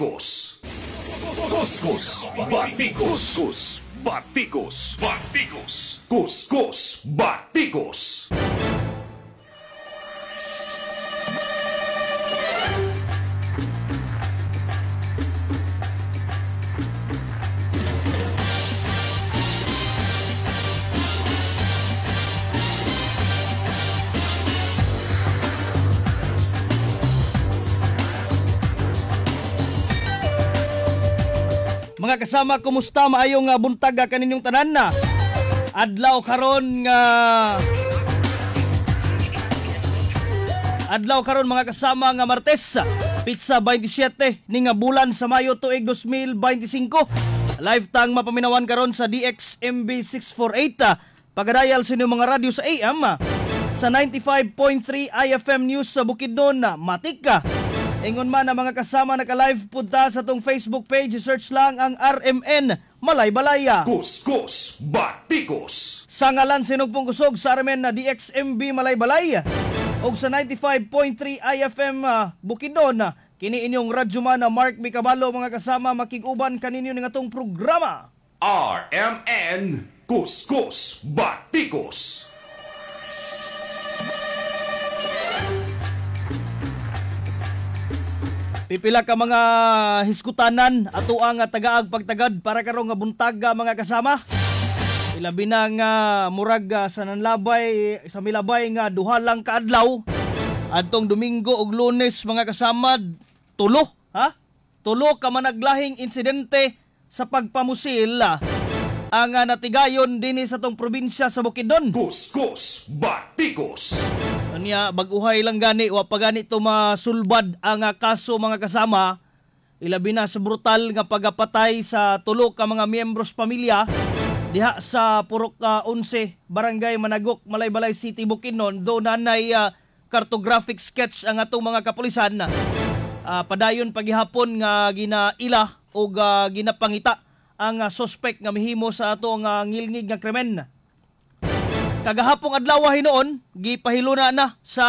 Batikos. Kuskus Batikos. Kuskus Batikos. Batikos. Kuskus Batikos. Mga kasama, kumusta? Maayong buntag kaninyong tanan na. Adlaw karon mga kasama nga Martes, Pizza 27 ning bulan sa Mayo tuig 2025. Live tang mapaminawan karon sa DXMB 648. Pagadayal sa inyong mga radyo sa AM sa 95.3 IFM News sa Bukidnon, Matika. Ingon man ang mga kasama naka-live punta sa tong Facebook page, search lang ang RMN Malaybalaya. Kuskus Batikos. Sa ngalan sinugpong kusog sa RMN na DXMB Malaybalaya o sa 95.3 IFM Bukidnon, kini inyong radyo man na Mark Bicabalo mga kasama, makiguban kaninyo ng atong programa. RMN Kuskus Batikos. Pipila ka mga hiskutanan ato ang tagaag pagtagad para karong nga buntag mga kasama. Ilabi na nga murag sa nanlabay sa milabay nga duha lang ka adlaw adtong Domingo ug Lunes mga kasama, tulo ka managlahing insidente sa pagpamusil ang natigayon dinhi sa tong probinsya sa Bukidnon. Kuskus Batikos. Kanya baguhay lang gani wa pa gani to masulbad ang kaso mga kasama. Ilabi na sa brutal nga pagapatay sa tulo ka mga miyembros pamilya diha sa Purok 11 Barangay Managok, Malaybalay City, Bukidnon. Do nanay cartographic sketch ang atong mga kapulisan padayon paghihapon nga ginaila o ginapangita ang suspect nga mihimo sa atong ngilngig nga krimen. Kagahapong adlaw hinuon gipahiluna na sa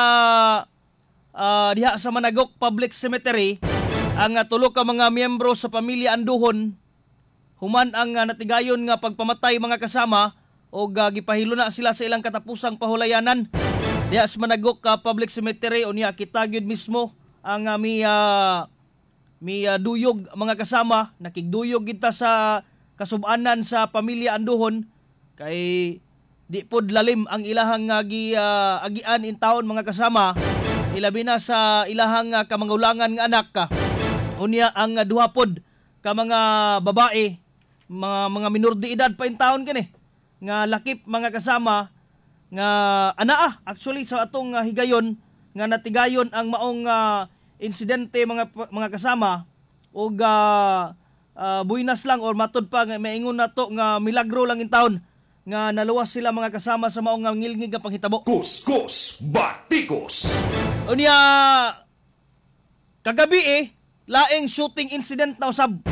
diha sa Managok Public Cemetery ang tulo ka mga miyembro sa pamilya Anduhon. Human ang natigayon nga pagpamatay mga kasama o gipahiluna sila sa ilang katapusang pahulayanan diha sa Managok Public Cemetery. Unya kita gyud mismo ang mi duyog mga kasama, nakigduyog kita sa kasub-anan sa pamilya Anduhon kay di pod lalim ang ilahang agian in taon mga kasama, ilabi na sa ilahang kamangulangan nga anak unya ang duha pod ka mga babae, mga minor de edad pa in taon kini nga lakip mga kasama nga anaa actually sa atong higayon nga natigayon ang maong insidente mga kasama og buinas lang or matod pa nga maingon nato nga milagro lang in taon nga naluwas sila mga kasama sa maong ngilngig nga panghitabo. Kuskus Batikos. Unya kagabi laing shooting incident na usab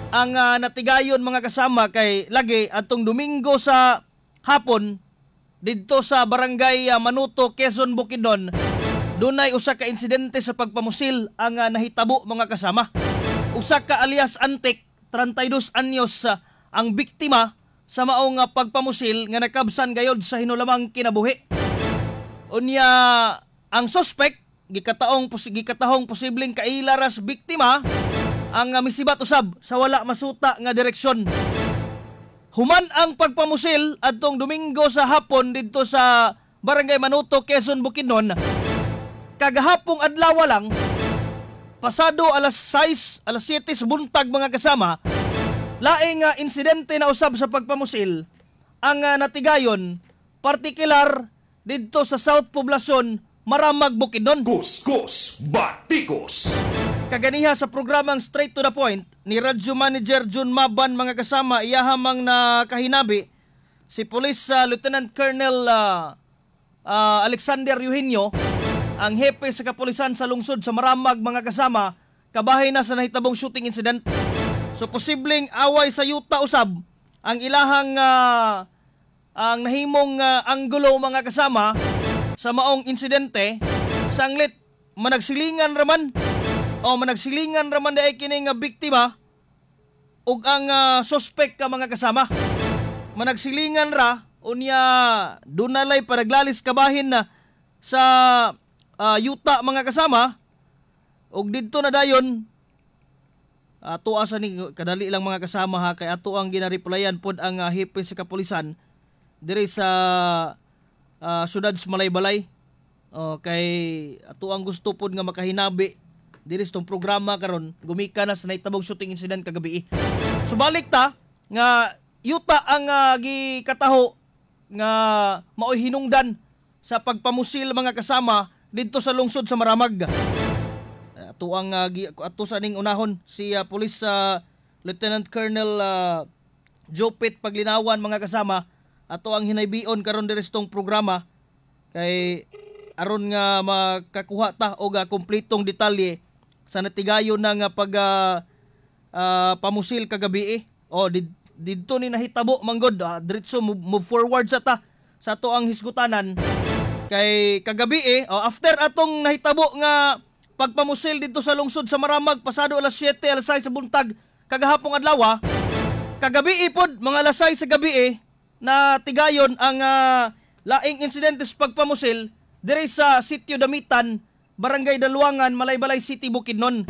ang natigayon mga kasama kay lagi atong Domingo sa hapon didto sa Barangay Manuto, Quezon, Bukidnon. Dunay usa ka insidente sa pagpamusil ang nahitabo mga kasama. Usa ka alias Antik, 32 anyos ang biktima sa maong pagpamusil nga nakabsan gayod sa hinulamang kinabuhi. Unya ang suspect gikatahong posibleng kailaras biktima ang misibat usab sa wala masuta nga direksyon. Human ang pagpamusil adtong Domingo sa hapon didto sa Barangay Manuto, Quezon, Bukidnon. Kagahapong adlaw lang pasado alas 6, alas 7 sa buntag mga kasama, laing insidente na usab sa pagpamusil ang natigayon, partikular didto sa South Poblacion, Maramag, Bukidnon. Kuskus Batikos. Kaganiha sa programang Straight to the Point ni Radyo Manager Jun Maban mga kasama, iyahamang na kahinabi si Police Lieutenant Colonel Alexander Eugenio, ang hepe sa kapulisan sa lungsod sa Maramag mga kasama, kabahay na sa nahitabong shooting incident. So posibleng away sa yuta usab ang ilahang ang nahimong anggulo mga kasama sa maong insidente. Sanglit managsilingan raman O managsilingan raman daay kini nga biktima ug ang suspect ka mga kasama. Managsilingan ra unya dunalay paraglalis kabahin na sa yuta mga kasama ug didto na dayon ato asa ni kadali lang mga kasama ha kay ato ang ginariplayan pod ang hepe sa kapulisan diri sa syudad sa Malaybalay. Kay ato ang gusto pod nga makahinabi diri sa tong programa karon gumika na sa nahitabong shooting incident kagabi. Subalik ta nga yuta ang gikataho nga maoy hinungdan sa pagpamusil mga kasama didto sa lungsod sa Maramag. Ato ang ato sa ning unahon si Police Lieutenant Colonel Jopit Paglinawan mga kasama ato ang hinaybion karon diri sa tong programa kay aron nga makakuha ta og kumpletong detalye sa natigayon na nga pag pamusil kagabi. Didto ni nahitabo manggod diretso move forward sa ta sa ato ang hisgutanan kay kagabi after atong nahitabo nga pagpamusil dito sa lungsod sa Maramag pasado alas 7 alas 6 sa buntag kagahapong adlaw kagabi pod mga alas 6 sa gabi na tigayon ang laing insidente sa pagpamusil diri sa Sitio Damitan, Barangay Daluangan, Malaybalay City, Bukidnon.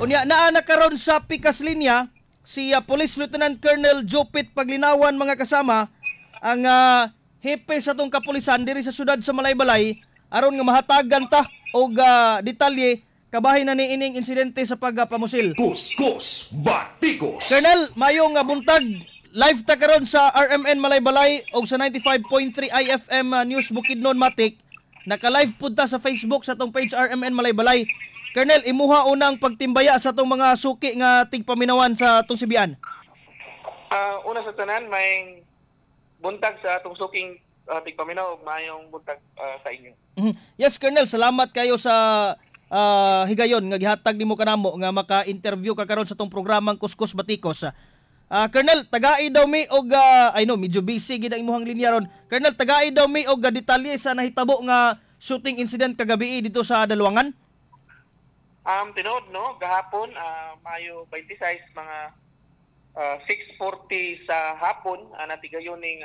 Unya naa na karon sa pikas linya si Police Lieutenant Colonel Jopit Paglinawan mga kasama ang hepe sa tong kapulisan diri sa syudad sa Malaybalay aron nga mahatagan ta og detalye kabahin na niining insidente sa pagpamusil. Kuskus Batikos. Colonel, mayong buntag live ta karon sa RMN Malaybalay og sa 95.3 IFM News Bukidnon Matik. Naka-live pud ta sa Facebook sa tong page RMN Malaybalay. Colonel, imuha unang pagtimbaya sa tong mga suki nga tigpaminawan sa tong Sibian. Una sa tanan may buntag sa atong suking tigpaminaw ug mayong buntag sa inyo. Yes, Colonel, salamat kayo sa higayon nga gihatag nimo kanamo nga maka-interview ka karon sa tong programang Kuskus Batikos. Colonel, tagai daw mi og medyo busy gid ang imong linya ron. Colonel, tagai daw mi og detalye sa nahitabo nga shooting incident kagabi dito sa Daluangan. Tinod no, gahapon Mayo 26 mga 6:40 sa hapon natigayon ning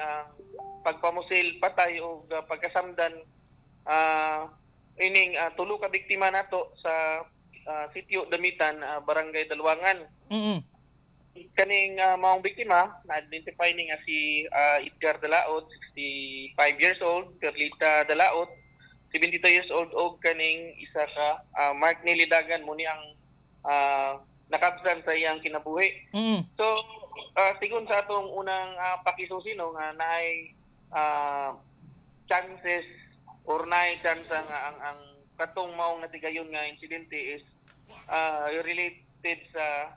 pagpamusil patay o pagkasamdan ining tulo ka biktima nato sa Sitio Damitan, Barangay Daluangan. Kaning maong biktima na-identify ni nga si Edgar Dalaot, 65 years old, Perlita Dalaot, 72 years old, og kaning isa ka Mark Nilidagan muni ang nakabsan sa iyang kinabuhi. So sigon sa atong unang pakisusi no nga naay chances or naay chance nga ang katong maong natigayon nga insidente is related sa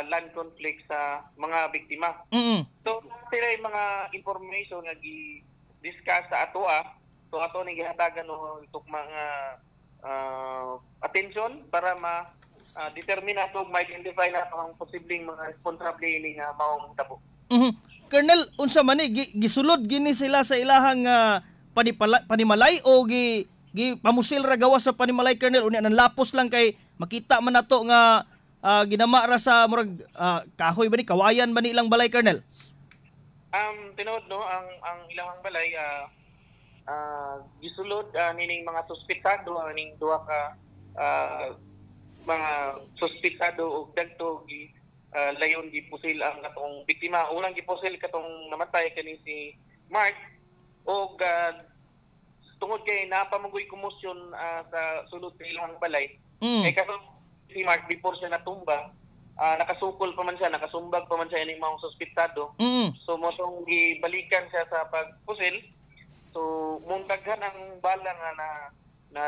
land conflict sa mga biktima. So sila yung mga information nga gi-discuss sa ato so ato ni gihatagan no tuk mga attention para determine ato ma-identify na ang posibleng mga responsable ini nga maong tabo. Colonel, unsa man ni gisulod gini sila sa ilahang panimalay o gi pamusil ra gawas sa panimalay, Colonel? Unya nanlapos lang kay makita man nato nga ginama ra sa murag kahoy ba ni kawayan ba ni ilang balay, Colonel? Tinod no ang ilang balay gisulod nining mga suspetsado ning duha ka mga suspetsado og dagto layon gipusil ang katong biktima. Unang gipusil katong namatay kani si Mark og tungod kay napamugoy komosyon sa sulod sa ilang balay. Kay katong si Mark before siya natumba, nakasukol pa man siya, nakasumbag pa man siya ining mga suspetsado. So motong gibalikan siya sa pagpusil. So muntaghan ang bala nga na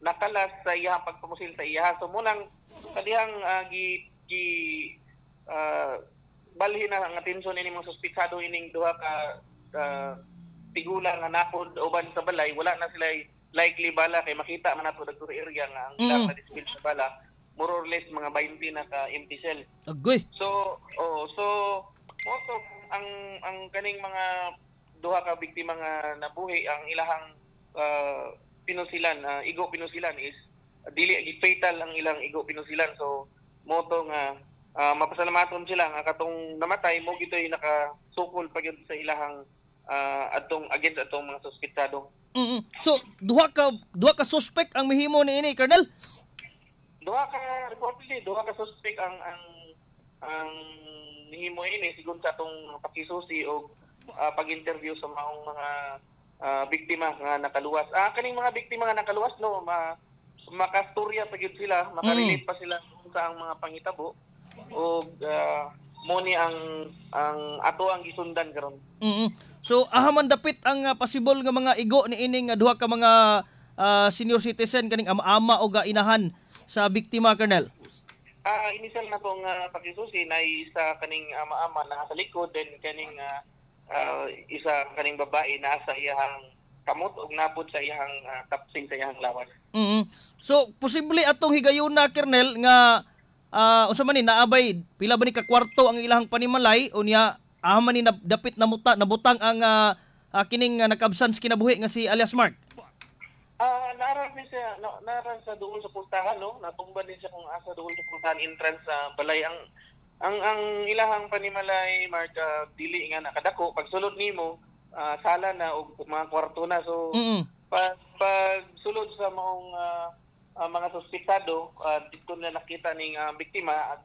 nakalas sa iyang pagpamusil sa iya. So munang kadihang balhin na ang atensyon ining mga suspetsado ining duha ka tigulang nga napod uban sa balay, wala na sila likely bala kay makita man nato dagto area nga ang ilang na dispel sa bala more or less mga 20 na ka empty cell. Agoy. So most of ang kaning mga duha ka biktima nga nabuhi ang ilahang pinusilan, igo pinusilan is dili fatal ang ilang igo pinusilan. So moto nga mapasalamaton sila nga katong namatay mo gitoy nakasukol pa gyud sa ilahang atong against atong mga suspetsado. So duha ka suspect ang mihimo ni ini, Colonel? Duha ka reportedly, duha ka suspect ang nihimo ini sigon sa atong pakisusi o pag-interview sa mga biktima nga nakaluwas. Kaning mga biktima nga nakaluwas no, makastorya pa gyud sila, makarelate pa sila sa ang mga pangitabo o mo ni ang ato ang gisundan karon. So ahaman dapit ang possible nga mga igo ni ining duha ka mga senior citizen kaning ama-ama o inahan sa biktima, Colonel. Initial na tong pakisusi na isa kaning ama-ama na sa likod, then kaning isa kaning babae na sa iyang kamot ug napod sa iyang kapsing sa iyang lawas. So posible atong higayon na, Colonel, nga unsa man ni naabay pila ba ni ka kwarto ang ilahang panimalay o niya ahaman ni dapit na nabutang ang kining nakabsans kinabuhi nga si alias Mark? Naarang ni siya naarang sa duol sa pustahan, no, natumba din siya kung asa duol sa pustahan entrance sa balay. Ang ilahang panimalay, Mark, dili nga nakadako pagsulod nimo sala na og mga kwarto na. So pag sulod sa maong mga suspetsado, dito na nakita ning biktima at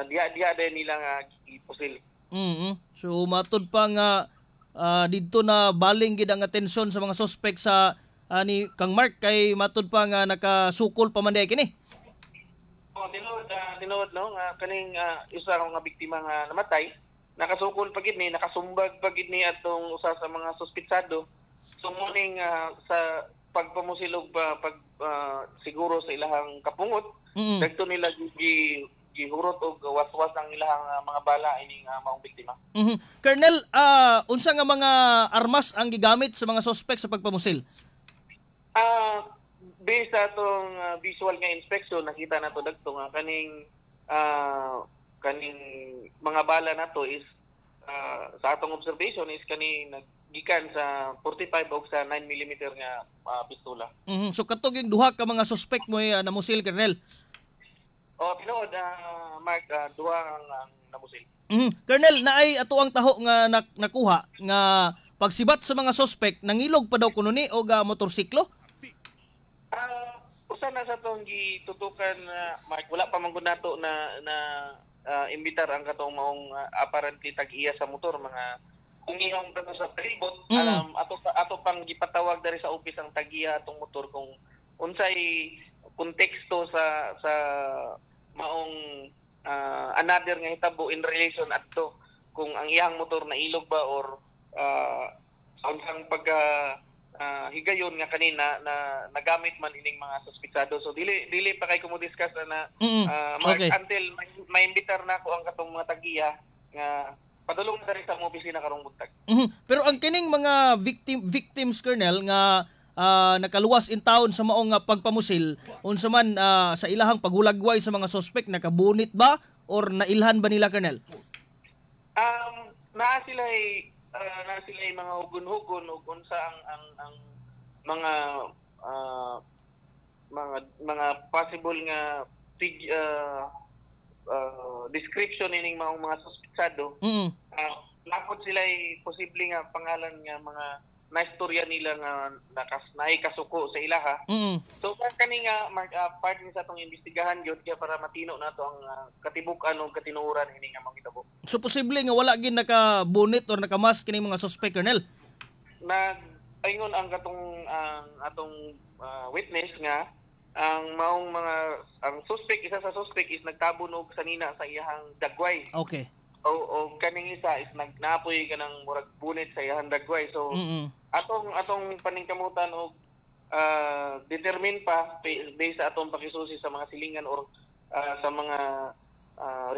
dia din nila nga ipusil. So matud pa nga dito na baling gid ang atensyon sa mga suspect sa ni Kang Mark kay matud pa nga nakasukol pa man diay kini. Tinuod no nga kaning isa nga biktima nga namatay, nakasukol pa gid ni, nakasumbag pa gid ni atong usa sa mga suspetsado. So muning sa pagpamusilog siguro sa ilahang kapungot, dagto nila gihurot og waswas ang ilahang mga bala ining maong biktima. Colonel, unsa nga mga armas ang gigamit sa mga suspect sa pagpamusil? Based sa atong visual nga inspection, nakita nato dagto nga kaning mga bala nato is sa atong observation is kani gikan sa 45 o sa 9 mm nga pistola. So katog yung duha ka mga suspect mo namusil, Colonel? Tinuod, Mark, duha ang namusil. Colonel, naay ato ang taho nga nakuha nga pagsibat sa mga suspect, nangilog pa daw kuno ni o motorsiklo? Usa na sa tong gitutukan, Mark, wala pa man gud nato na imbitar ang katong maong apparently tag-iya sa motor, mga umihong tato sa tribot. Ato pang gipatawag dari sa office ang tag-iya atong motor kung unsay konteksto sa maong another nga hitabo in relation adto kung ang iyang motor na ilog ba or unsang higayon nga kanina na nagamit man ining mga suspetsado. So dili pa kay ko mo discuss na okay. Until maimbitar na ko ang katong mga tag-iya nga padulong na rin sa mga opisina karong buntag. Pero ang kining mga victims, Colonel, nga nakaluwas in town sa maong pagpamusil, unsa man sa ilahang paghulagway sa mga suspect, nakabunit ba or nailhan ba nila, Colonel? Naa sila mga hugon-hugon ug unsa ang mga possible nga description ining mga suspetsado. Napod sila posible nga pangalan nga mga naistorya nila nga naikasuko sa ilaha. So kani nga part ni sa atong imbestigahan gyud kaya para matino nato ang katibukan o katinuoran ini nga mangitabo. So posible nga wala gid nakabunit or nakamask kini mga suspect, Colonel? Nag-ingon ang atong witness nga ang maong ang suspect, isa sa suspect is nagtabon og sanina sa iyahang dagway. Okay. O kaning isa is naapoy ka ng murag bunit sa iyahang dagway. So atong paningkamutan og determine pa based sa atong pakisusi sa mga silingan or sa mga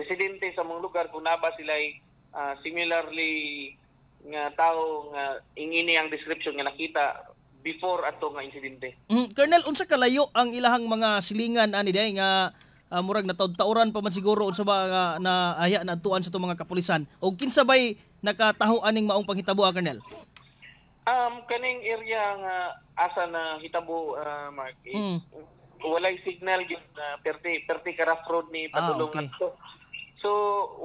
residente sa mga lugar kung naba sila'y similarly nga tao nga ingini ang description nga nakita before ato nga insidente. Colonel, unsa kalayo ang ilahang mga silingan ani day nga murag nataud-tauran pa man siguro unsa ba nga naaya na adtuan sa itong mga kapulisan o kinsa bay nakataho aning maong panghitabo, Colonel? Kaning area nga asa na hitabo, Mark, walay signal yun perti ka rough road ni padulong okay. adto. So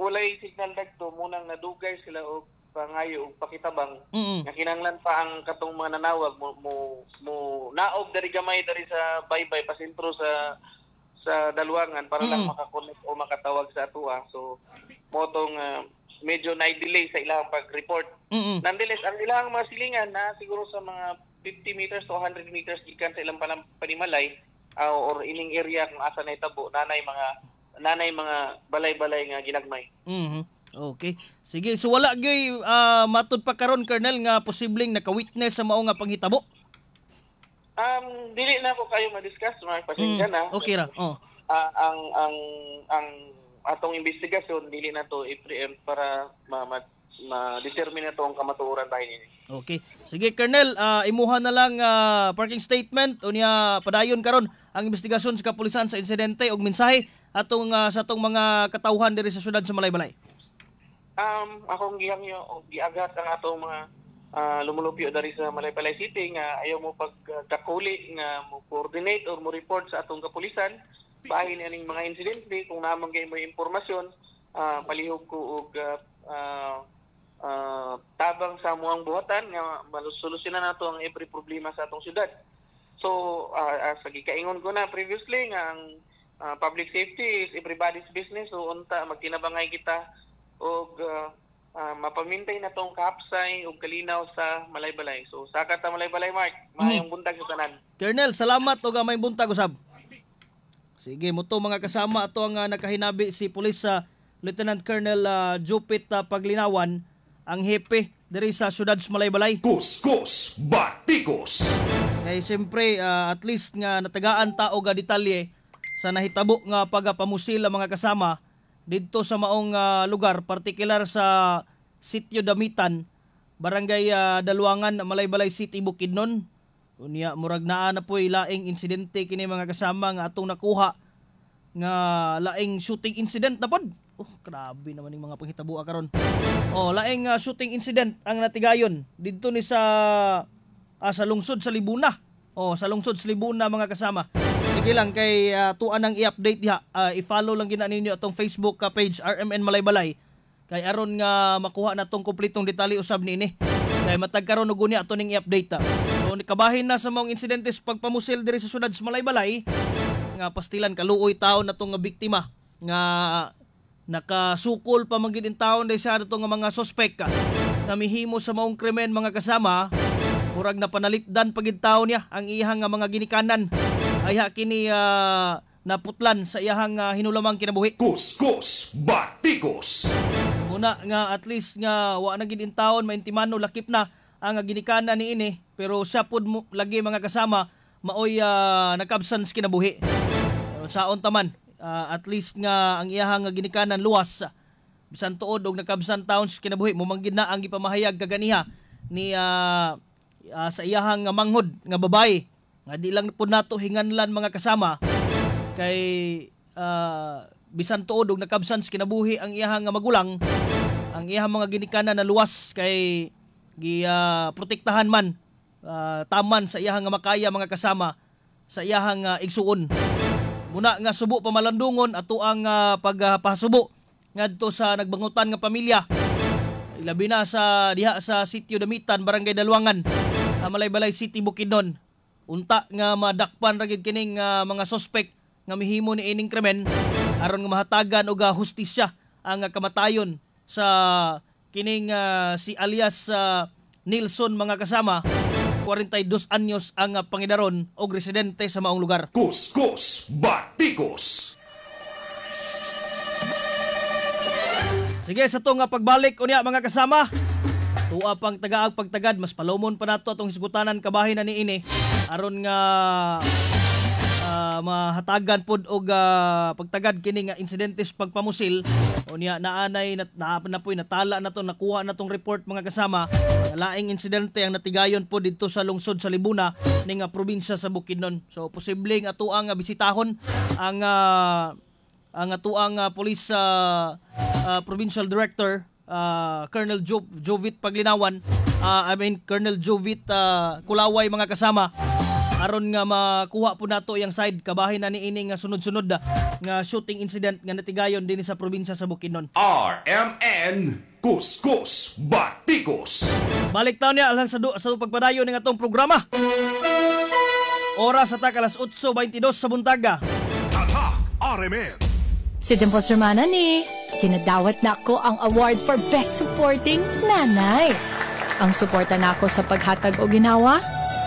walay signal dagto munang nadugay sila og pangayo og pakitabang nga kinahanglan pa ang katong mga nanawag mo naog dari gamay dari sa baybay pasentro sa Dalwangan para lang makakonect o makatawag sa atua. So mo tong medyo na-delay sa ilang pag-report. Nonetheless, ang ilang mga silingan na siguro sa mga 50 meters to 100 meters gikan sa ilang panimalay or ining area kung asa na itabo, nanay mga balay-balay nga ginagmay. Okay. Sige, so wala gyud matud pa karon, Colonel, nga posibleng naka-witness sa mao nga panghitabo? Dili na ko kayo ma-discuss, Mark, pasensya na. Okay ra. Ang atong investigasyon dili na to i-preempt para ma-determine na to ang kamatuoran bahin ini. Okay. Sige, Colonel, imuha na lang parking statement unya padayon karon ang investigasyon sa kapulisan sa insidente og mensahe atong sa atong mga katawhan diri sa syudad sa Malaybalay. Akong gihangyo og giagat ang atong mga lumulupyo dari sa Malaybalay City nga ayaw mo pagkakuli nga mo coordinate or mo report sa atong kapulisan bahin aning mga insidente kung naman kayo may impormasyon, palihog ko og tabang sa muang buhatan nga malusolusyonan nato ang every problema sa atong syudad. So sa gikaingon ko na previously nga ang public safety is everybody's business, so unta magtinabangay kita og mapamintay na tong kapsay ug kalinaw sa Malaybalay. So sakat ta Malaybalay, Mark, maayong buntag sa tanan. Colonel, salamat og may buntag usab. Sige, mo to mga kasama ato ang nakahinabi si Police Lieutenant Colonel Jupit Paglinawan, ang hepe diri sa syudad sa Malaybalay. Kuskus Batikos. Kay siyempre at least nga natagaan ta og detalye sa nahitabo nga pagapamusil ang mga kasama didto sa maong lugar, partikular sa Sitio Damitan, Barangay Dalwangan, Malaybalay City, Bukidnon. Unya murag naa na po'y laing insidente kini mga kasama nga atong nakuha nga laing shooting incident na pod. Grabe naman yung mga panghitabo karon. Laing shooting incident ang natigayon didto ni sa lungsod sa Libuna. Sa lungsod sa Libuna mga kasama. Sige lang kay tuan ang i-update diha. I-follow lang gina ninyo atong Facebook page RMN Malaybalay. Kay aron nga makuha natong kompletong detalye usab niini. Kay matag karon og unya ato ning i-update ta. So nikabahin na sa mga insidente sa pagpamusil diri sa syudad sa Malaybalay nga pastilan kaluoy taon natong nga biktima nga nakasukol pa man gid in taon dahil sa ato nga mga suspect na mihimo sa maong krimen mga kasama. Murag na panalipdan pagid taon niya ang iyang nga mga ginikanan. Ayha kini naputlan sa iyang hinulamang kinabuhi. Kuskus Batikos. Muna nga at least nga wa na gid in taon maintimano lakip na ang ginikanan ni ini, pero siya pud lagi mga kasama maoy nagkabsan sa kinabuhi. Saon taman at least nga ang iyang ginikanan luwas bisan tuod og nagkabsan taon sa kinabuhi mumanggid na ang gipamahayag kaganiha ni sa iyang manghod nga babae nga di lang pud nato hinganlan mga kasama kay bisan tuod og nakabsan sa kinabuhi ang iyang magulang, ang iyang mga ginikanan na luwas kay protektahan man taman sa iyang makaya mga kasama sa iyang igsuon. Muna nga subo pamalandungon ato ang pagpahasubo ngadto sa nagbangutan nga pamilya. Ilabi na sa diha sa Sitio Damitan, Barangay Dalwangan, Malaybalay City, Bukidnon. Unta nga madakpan ra gid kining mga suspect nga mihimo ni ining krimen aron nga mahatagan og hustisya ang kamatayon sa kining si alias Nilson mga kasama, 42 anyos ang pangidaron og residente sa maong lugar. Kuskus Batikos. Sige, sa to nga pagbalik unya mga kasama, tuwa pang tagaag pagtagad, mas palomon pa nato atong hisgutanan kabahin na niini aron nga mahatagan pod og pagtagad kini nga insidentes pagpamusil unya naanay na poy natala nato nakuha natong report mga kasama laing insidente ang natigayon po didto sa lungsod sa Libuna ning probinsya sa Bukidnon. So posibleng ato ang bisitahon ang atuang police provincial director Colonel Jovit Paglinawan Colonel Jovit Kulaway mga kasama, aron nga makuha po nato yang side kabahin na niini nga sunod-sunod nga shooting incident nga natigayon din sa probinsya sa Bukidnon. RMN Kuskus Batikos. Balik taon niya alang sa pagpadayon ng atong programa. Oras sa alas 8:22 sa buntaga. Tatak RMN. Si Dimples Romana ni, kinadawat na ako ang award for Best Supporting Nanay. Ang suporta na ako sa paghatag o ginawa,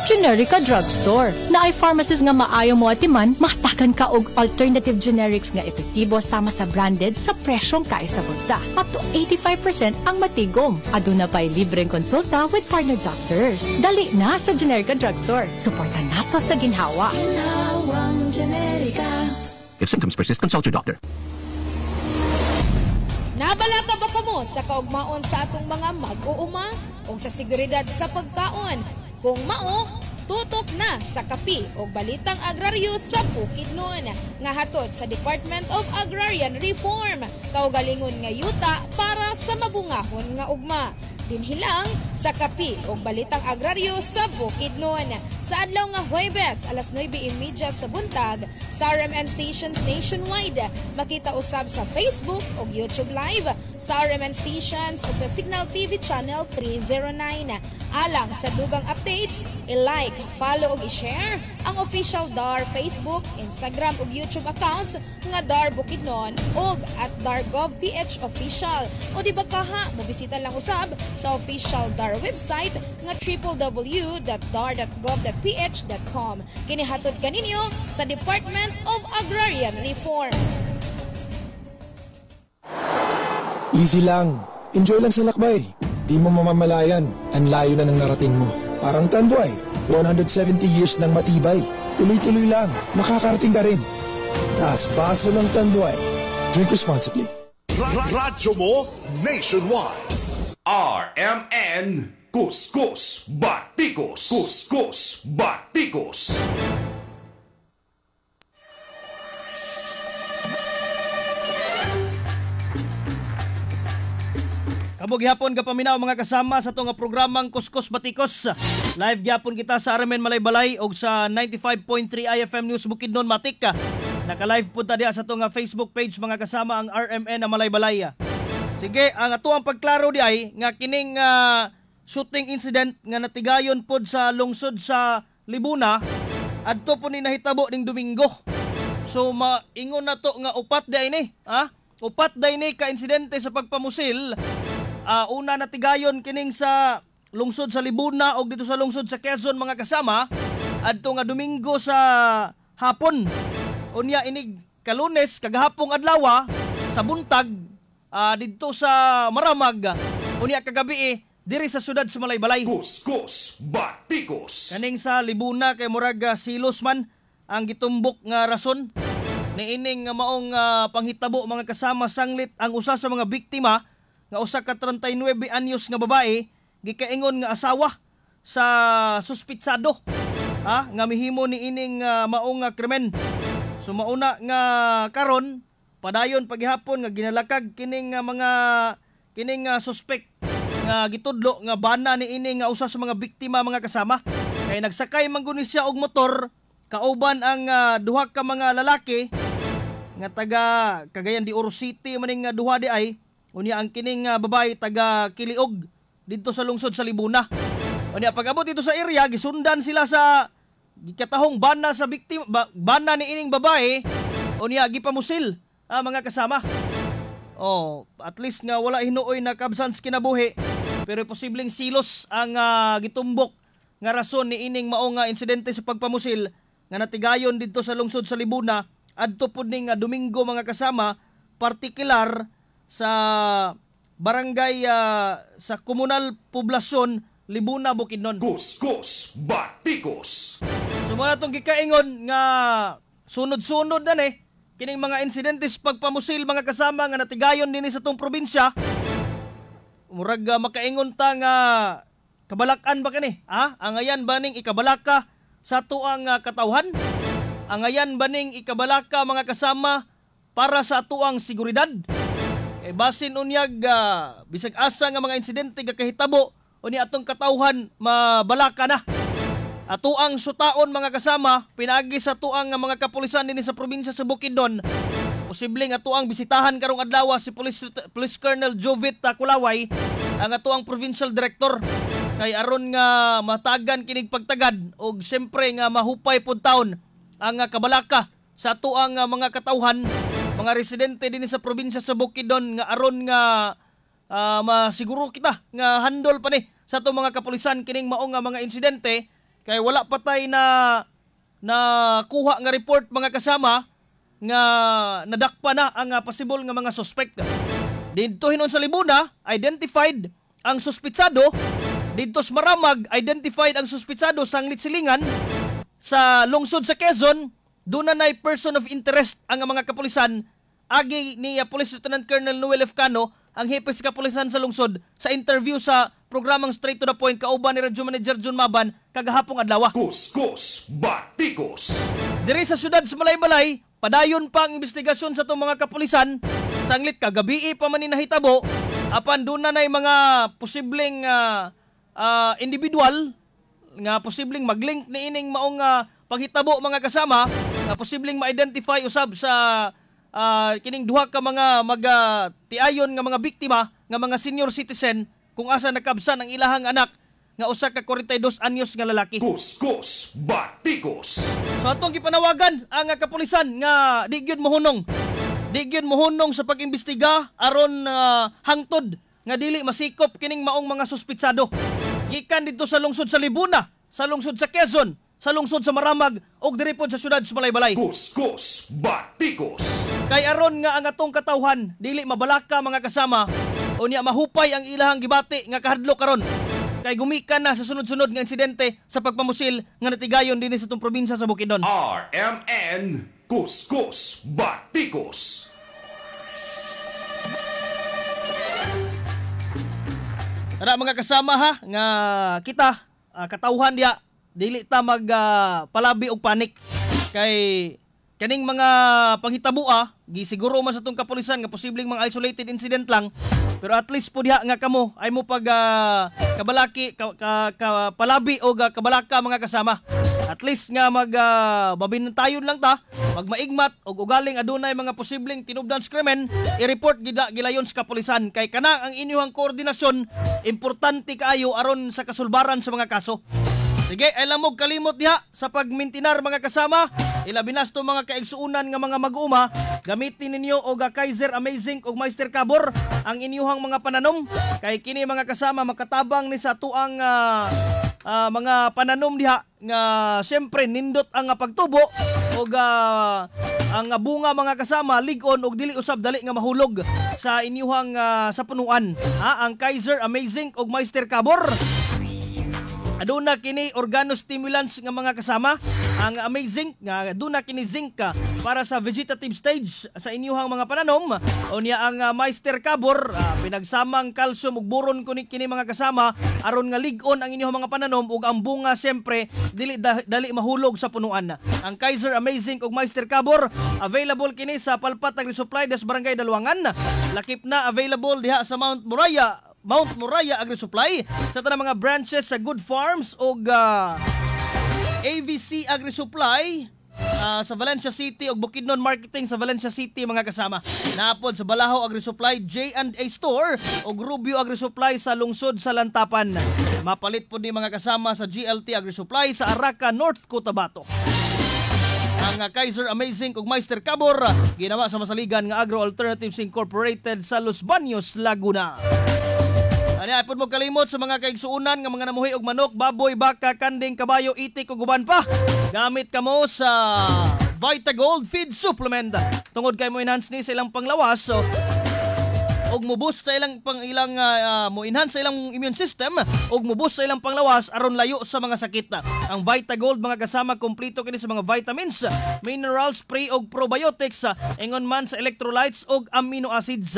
Generica Drugstore. Na ay pharmacist nga maayo mo atiman, mahatakan ka og alternative generics nga epektibo sama sa branded sa presyong kaisa bulsa. Up to 85% ang matigom. Aduna pa'y libreng konsulta with partner doctors. Dali na sa Generica Drugstore. Suporta nato sa ginhawa. Ginhawang Generica. If symptoms persist, consult your doctor. Nabala ka ba kamo sa kaugmaon sa atong mga mag-uuma o sa seguridad sa pagkaon? Kung mao, tutok na sa kapi o balitang agraryo sa Bukidnon nga hatod sa Department of Agrarian Reform. Kaugalingon nga yuta para sa mabungahon nga ugma. Dinhilang sa kapi o balitang agraryo sa Bukidnon. Sa adlaw nga Huwebes, alas 9:30 sa buntag, sa RMN stations nationwide. Makita usab sa Facebook o YouTube Live, sa RMN stations o sa Signal TV Channel 309. Alang sa dugang updates, i-like, follow o i-share ang official DAR Facebook, Instagram o YouTube accounts nga DAR Bukidnon o at DAR.gov.ph official. O di ba kaha, mobisita lang usab sa official DAR website nga www.dar.gov.ph.com. Kinihatod kaninyo sa Department of Agrarian Reform. Easy lang. Enjoy lang sa lakbay. Di mo mamamalayan. Ang layo na ng narating mo. Parang Tanduay. 170 years ng matibay. Tuloy-tuloy lang. Makakarating ka rin. Tas baso ng Tanduay. Drink responsibly. Radyo mo nationwide. RMN Kuskus Batikos. Kuskus Batikos. Kabog gyapon ka paminaw mga kasama sa itong programang Kuskus Batikos. Live gyapon kita sa RMN Malaybalay o sa 95.3 IFM News Bukidnon Matik. Naka-live punta diya sa itong Facebook page mga kasama ang RMN na Malaybalay. Sige, ang ato ang pagklaro di ay nga kining shooting incident nga natigayon pod sa lungsod sa Libuna adto po ni nahitabo ning Domingo. So maingon na to nga upat di ay ni, upat di ni ka insidente sa pagpamusil. Una natigayon kining sa lungsod sa Libuna o dito sa lungsod sa Quezon mga kasama adto nga Domingo sa hapon. Unya inig Kalunes kagahapong adlaw sa buntag dito sa Maramag. Unya kagabi diri sa syudad sa Malaybalay. Kuskus Batikos. Kaning sa Libuna kay murag silos man ang gitumbok nga rason niining maong panghitabo mga kasama sanglit ang usa sa mga biktima nga usa ka 39 anyos nga babae gikaingon nga asawa sa suspitsado nga mihimo ni ining maong krimen. So mauna nga karon padayon paghihapon nga ginalakag kining kining suspect nga gitudlo nga bana ni ining usa sa mga biktima mga kasama kay nagsakay man guni siya og motor kauban ang duha ka mga lalaki nga taga Cagayan de Oro City maning duha di ay. Unya ang kining babae taga Kiliog dito sa lungsod sa Libuna. Unya pag-abot dito sa area gisundan sila sa gikatahong bana sa biktima bana ni ining babae. Unya gipamusil mga kasama. At least nga wala hinuoy na kabsans kinabuhi pero posibleng silos ang gitumbok nga rason ni ining maong insidente sa pagpamusil nga natigayon dito sa lungsod sa Libuna adto pud ning Domingo mga kasama, partikular sa barangay sa komunal poblasyon Libuna, Bukidnon. Kuskus Batikos. So mga itong gikaingon nga sunod-sunod na kining mga insidentes pagpamusil mga kasama nga natigayon din sa itong probinsya. Murag makaingon ta nga kabalakan ba kani? Angayan ba ning ikabalaka sa tuang katawhan? Angayan ba ning ikabalaka mga kasama para sa tuang seguridad? Basin unyag bisag asa nga mga insidente nga kahitabo o ni atong katawhan mabalaka na. Ato ang sutaon mga kasama, pinagi sa tuang mga kapulisan din sa probinsya sa Bukidnon. Posibleng ato ang bisitahan karong adlaw si Police Colonel Jovit Kulaway, ang ato ang provincial director. Kay aron nga matagan kinig pagtagad og siyempre nga mahupay pud taon ang kabalaka sa ato ang mga katawhan, mga residente din sa probinsya sa Bukidnon nga aron nga masiguro kita nga handol pa ni sa ato mga kapulisan kining maong nga mga insidente. Kay wala patay na kuha nga report mga kasama nga nadakpa na ang possible nga mga suspect. Dito hinon sa Libuna, identified ang suspitsado. Dito sa Maramag, identified ang suspitsado sa Litsilingan. Sa lungsod sa Quezon, doon na person of interest ang mga kapulisan. Agi ni Police Lieutenant Colonel Noel F. Cano, ang hepe sa kapulisan sa lungsod, sa interview sa programang Straight to the Point kauban ni Radyo Manager John Maban kagahapong adlaw. Kuskus Batikos. Diri sa syudad sa Malaybalay, padayon pa ang investigasyon sa itong mga kapulisan. Sanglit kagabi pa man nahitabo, apan doon na mga posibleng individual nga posibleng maglink ni ining maong paghitabo mga kasama, nga posibleng ma-identify usab sa kining duha ka mga tiayon nga mga biktima nga mga senior citizen kung asa nakabsan ang ilahang anak nga usa ka 42 anyos nga lalaki. Kuskus Batikos. So atong gipanawagan ang kapulisan nga di gyud mohunong. Di gyud mohunong sa pag-imbestiga aron hangtod nga dili masikop kining maong mga suspitsado. Gikan dito sa lungsod sa Libuna, sa lungsod sa Quezon, sa lungsod sa Maramag ug diri pod sa syudad sa Malaybalay. Kuskus Batikos. Kay aron nga ang atong katawhan dili mabalaka mga kasama o niya mahupay ang ilahang gibati nga kahadlok karon. Kay gumikan na sa sunod-sunod nga insidente sa pagpamusil nga natigayon dinhi sa itong probinsya sa Bukidnon. RMN Kuskus Batikos. Tara mga kasama ha, nga kita katawhan diya dili ta palabi og panik. Kay kaning mga panghitabo gisiguro man sa itong kapulisan nga posibleng mga isolated incident lang. Pero at least po diha nga kamo ay mo pag kabalaki palabi o kabalaka mga kasama. At least nga babintayon lang ta, magmaigmat og ugaling adunay mga posibleng tinubdan sa krimen, i-report gilayon sa kapulisan. Kay kana ang inyong koordinasyon importante kaayo aron sa kasulbaran sa mga kaso. Sige, ay lamog kalimot diha sa pagmintinar mga kasama. Ilabi na ito mga kaigsuunan nga mga mag-uma. Gamitin ninyo og Kaiser Amazing og Meister Cabor ang inyuhang mga pananom. Kay kini mga kasama makatabang ni sa tuang mga pananom diha nga siyempre nindot ang pagtubo og ang bunga mga kasama ligon og dili usab dali nga mahulog sa inyuhang sa punuan. Ang Kaiser Amazing og Meister Cabor. Aduna kini organostimulants nga mga kasama. Ang Amazing nga aduna kini zinc para sa vegetative stage sa inyuhang mga pananom. O niya ang Meister Cabor pinagsamang calcium ug boron kini mga kasama aron nga ligon ang inyuhang mga pananom ug ang bunga siyempre dali mahulog sa punuan. Ang Kaiser Amazing ug Meister Cabor available kini sa Palpat Agri-Supply des Barangay Dalwangan. Lakip na available diha sa Mount Moriah Agri-Supply sa tanang mga branches sa Good Farms o AVC Agri-Supply sa Valencia City o Bukidnon Marketing sa Valencia City mga kasama. Napod sa Balahaw Agri-Supply, J&A Store o Rubio Agri-Supply sa lungsod sa Lantapan. Mapalit po ni mga kasama sa GLT Agri-Supply sa Araca, North Cotabato. Ang Kaiser Amazing ug Meister Cabor ginawa sa masaligan nga Agro Alternatives Incorporated sa Los Baños, Laguna. Ani ay pud mo kalimot sa mga kaigsuunan nga mga namuhi og manok, baboy, baka, kanding, kabayo, itik ug uban pa. Gamit kamo sa Vitagold Feed Supplement. Tungod kay mo enhance ni sa ilang panglawas og mo-boost sa ilang mo enhance sa ilang immune system og mo-boost sa ilang panglawas aron layo sa mga sakit. Ang Vitagold mga kasama kompleto kini sa mga vitamins, minerals, pre og probiotics, ingon man sa electrolytes og amino acids.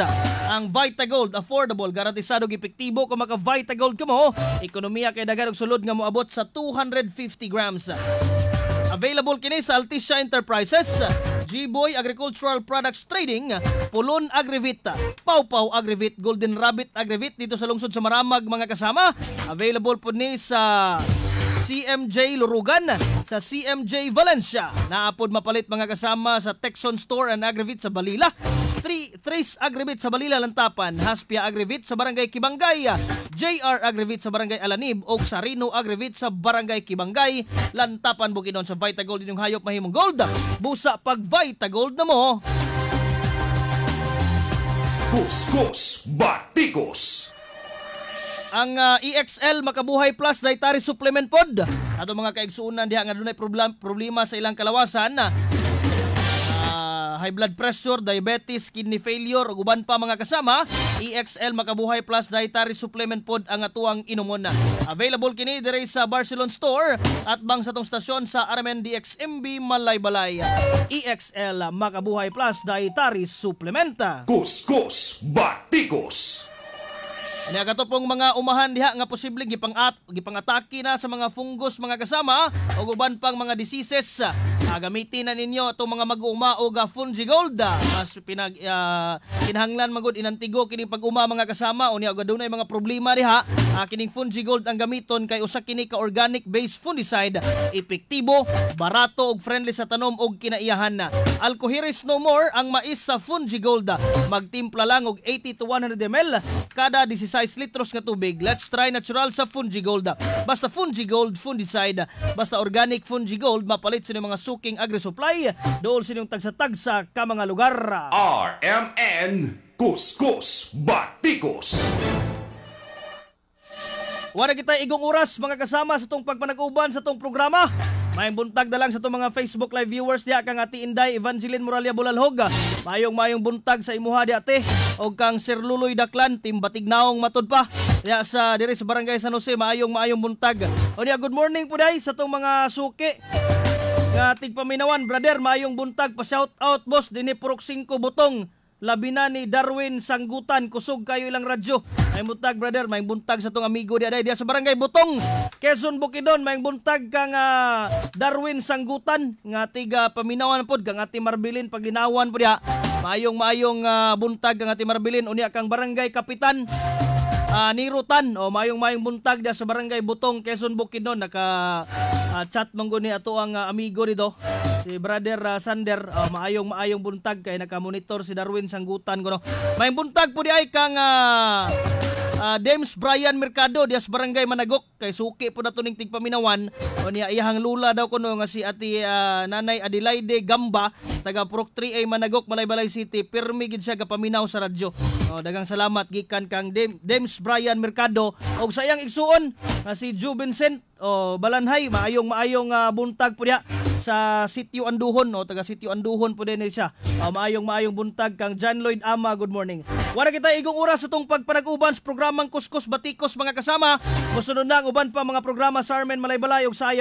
Ang Vitagold affordable, garantisado epektibo kung maka Vitagold kamo. Ekonomiya kay daghan og sulod nga moabot sa 250 grams. Available kini sa Altissia Enterprises, G-Boy Agricultural Products Trading, Pulon Agrivit, Pawpaw Agrivit, Golden Rabbit Agrivit dito sa lungsod sa Maramag mga kasama. Available po ni sa CMJ Lurugan, sa CMJ Valencia. Naapod mapalit mga kasama sa Texon Store and Agrivit sa Balila. Trace Agrivit sa Balila Lantapan, Haspia Agrivit sa Barangay Kibangay, JR Agrivit sa Barangay Alanib o Sarino Agrivit sa Barangay Kibangay Lantapan. Bukidnon sa Vita Gold inyong hayop mahimong gold. Busa pag Vita Gold na mo. Kuskus Batikos. Ang EXL Makabuhay Plus Dietary Supplement Pod. Ato mga kaigsuunan diha nga dunay problema sa ilang kalawasan. High blood pressure, diabetes, kidney failure, ug uban pa mga kasama, EXL Makabuhay Plus Dietary Supplement Pod ang atuang inumon. Available kini dire sa Barcelona Store at bang sa tong stasyon sa RMN DXMB Malaybalay. EXL Makabuhay Plus Dietary Supplement. Kuskus Batikos. Niya katopong mga umahan diha nga posible gipang-atake na sa mga fungus mga kasama o uban pang mga diseases. Gamitin na ninyo itong mga mag-uma o Fungigold. Mas kinahanglan magud inantigo kining pag-uma mga kasama o niya adunay mga problema diha. Kining Fungigold ang gamiton kay usa kini ka organic based fungicide, epektibo, barato ug friendly sa tanom ug kinaiyahan. Alcoheris no more ang mais sa Fungigold. Magtimpla lang og 80 to 100 ml kada 16 litros nga tubig. Let's try natural sa Fungigold. Basta Fungigold fungicide, basta organic Fungigold, mapalit sa mga suking agri-supply dool sa inyong tagsa-tagsa ka mga lugar. RMN Kuskus Batikos. Wala kita igong oras mga kasama sa itong pagpanag-uban sa itong programa. May buntag na lang sa itong mga Facebook Live viewers diya kang Ati Inday Evangeline Moralia Bulalhog. Mayong buntag sa imuha di ate. O kang Sir Luloy Daklan, Team Batignaong matod pa. Diya sa dire sa Barangay San Jose, mayong buntag. O niya, good morning po day sa itong mga suki. Nga tigpaminawan, brother, mayong buntag pa shout out boss dinhi Purok 5 Butong. Labi na ni Darwin Sanggutan, kusog kayo ilang radyo. May buntag brother, may buntag sa tong amigo diya sa Barangay Butong, Quezon Bukidnon. May buntag kang Darwin Sanggutan nga tiga paminawan pod kang Ati Marbilin paglinawan po diya. Mayong buntag kang Ati Marbilin unya kang Barangay Kapitan Nirutan o mayong buntag diya sa Barangay Butong, Quezon Bukidnon. Naka chat manggo ni ato ang amigo dito si brother Sander. Maayong buntag kay naka-monitor si Darwin Sanggutan kuno. May buntag po di ay kang James Brian Mercado dias Barangay Managok kay suki po nato ning tigpaminawan o niya iyahang lula daw kuno nga si Ati Nanay Adelaide Gamba taga Purok 3A Managok, Malaybalay City. Pirmi gid siya gapaminaw sa radyo. Dagang salamat gikan kang James Brian Mercado og sayang igsuon nga si Joe Vincent Balanhay. Maayong buntag po diya sa Sitio Anduhon taga Sitio Anduhon po din siya. Maayong buntag kang John Lloyd Ama, good morning. Wala kita igong oras sa itong pagpanag-uban sa programang Kuskus Batikos mga kasama. Musunod na ang uban pa mga programa sa Armen Malaybalay ug sa